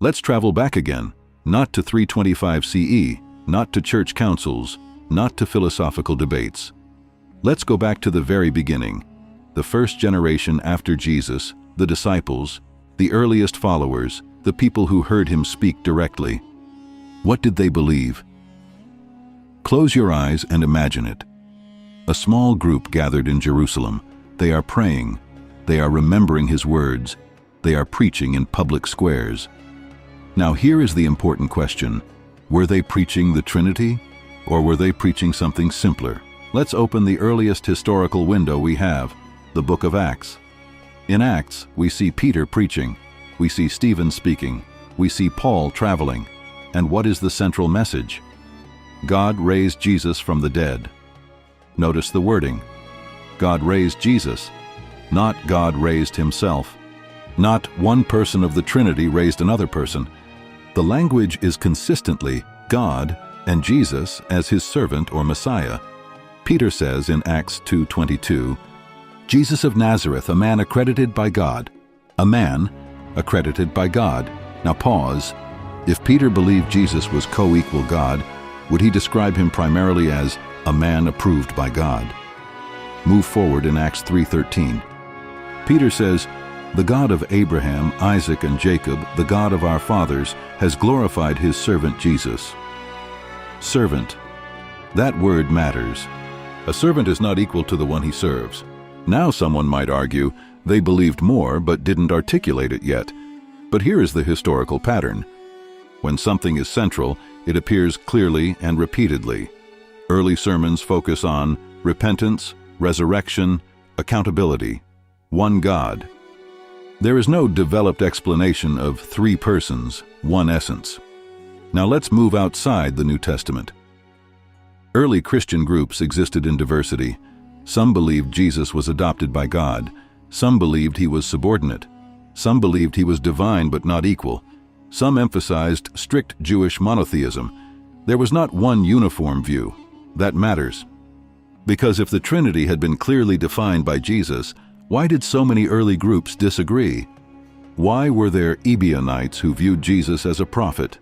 Let's travel back again, not to 325 CE, not to church councils, not to philosophical debates. Let's go back to the very beginning, the first generation after Jesus, the disciples, the earliest followers, the people who heard him speak directly. What did they believe? Close your eyes and imagine it. A small group gathered in Jerusalem. They are praying. They are remembering his words. They are preaching in public squares. Now here is the important question. Were they preaching the Trinity, or were they preaching something simpler? Let's open the earliest historical window we have, the book of Acts. In Acts, we see Peter preaching. We see Stephen speaking. We see Paul traveling. And what is the central message? God raised Jesus from the dead. Notice the wording. God raised Jesus, not God raised himself. Not one person of the Trinity raised another person. The language is consistently God and Jesus as his servant or Messiah. Peter says in Acts 2:22, Jesus of Nazareth, a man accredited by God. A man accredited by God. Now pause. If Peter believed Jesus was co-equal God, would he describe him primarily as a man approved by God? Move forward in Acts 3:13. Peter says, the God of Abraham, Isaac, and Jacob, the God of our fathers, has glorified his servant Jesus. Servant. That word matters. A servant is not equal to the one he serves. Now someone might argue they believed more but didn't articulate it yet. But here is the historical pattern. When something is central, it appears clearly and repeatedly. Early sermons focus on repentance, resurrection, accountability, one God. There is no developed explanation of three persons, one essence. Now let's move outside the New Testament. Early Christian groups existed in diversity. Some believed Jesus was adopted by God. Some believed he was subordinate. Some believed he was divine but not equal. Some emphasized strict Jewish monotheism. There was not one uniform view. That matters. Because if the Trinity had been clearly defined by Jesus, why did so many early groups disagree? Why were there Ebionites who viewed Jesus as a prophet?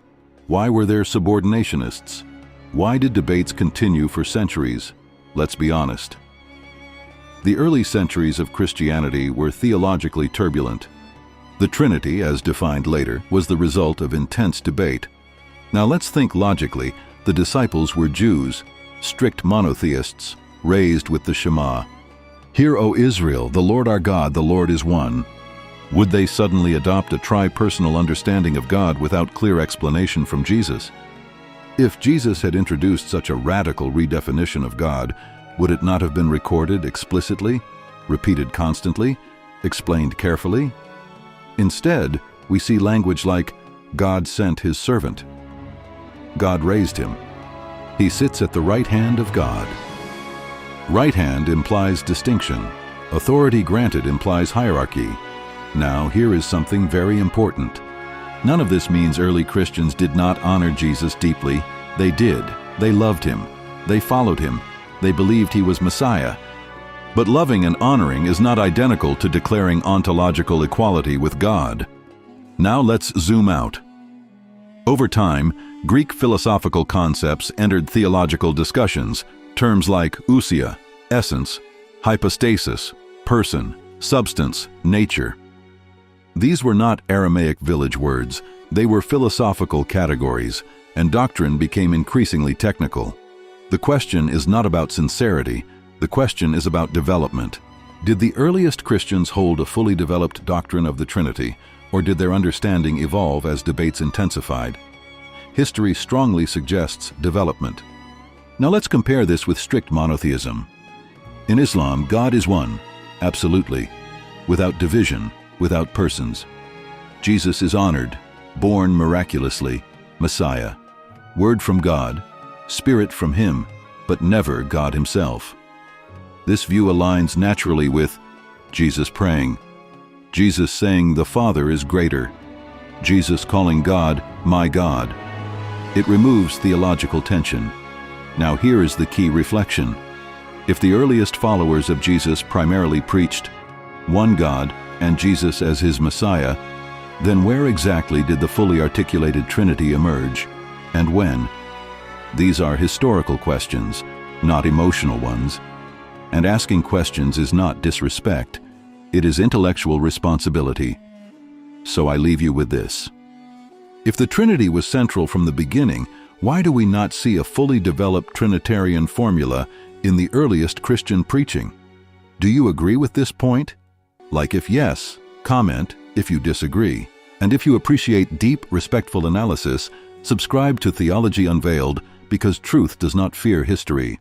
Why were there subordinationists? Why did debates continue for centuries? Let's be honest. The early centuries of Christianity were theologically turbulent. The Trinity, as defined later, was the result of intense debate. Now let's think logically. The disciples were Jews, strict monotheists, raised with the Shema. Hear, O Israel, the Lord our God, the Lord is one. Would they suddenly adopt a tri-personal understanding of God without clear explanation from Jesus? If Jesus had introduced such a radical redefinition of God, would it not have been recorded explicitly, repeated constantly, explained carefully? Instead, we see language like, God sent his servant. God raised him. He sits at the right hand of God. Right hand implies distinction. Authority granted implies hierarchy. Now, here is something very important. None of this means early Christians did not honor Jesus deeply. They did. They loved him. They followed him. They believed he was Messiah. But loving and honoring is not identical to declaring ontological equality with God. Now let's zoom out. Over time, Greek philosophical concepts entered theological discussions. Terms like ousia, essence, hypostasis, person, substance, nature. These were not Aramaic village words. They were philosophical categories, and doctrine became increasingly technical. The question is not about sincerity. The question is about development. Did the earliest Christians hold a fully developed doctrine of the Trinity, or did their understanding evolve as debates intensified? History strongly suggests development. Now let's compare this with strict monotheism. In Islam, God is one, absolutely, without division, without persons. Jesus is honored, born miraculously, Messiah, word from God, spirit from him, but never God himself. This view aligns naturally with Jesus praying, Jesus saying the Father is greater, Jesus calling God, my God. It removes theological tension. Now here is the key reflection. If the earliest followers of Jesus primarily preached one God and Jesus as his Messiah, Then where exactly did the fully articulated Trinity emerge, and when? These are historical questions, not emotional ones. And asking questions is not disrespect, it is intellectual responsibility. So I leave you with this. If the Trinity was central from the beginning, why do we not see a fully developed Trinitarian formula in the earliest Christian preaching? Do you agree with this point? Like if yes, comment if you disagree. And if you appreciate deep, respectful analysis, subscribe to Theology Unveiled, because truth does not fear history.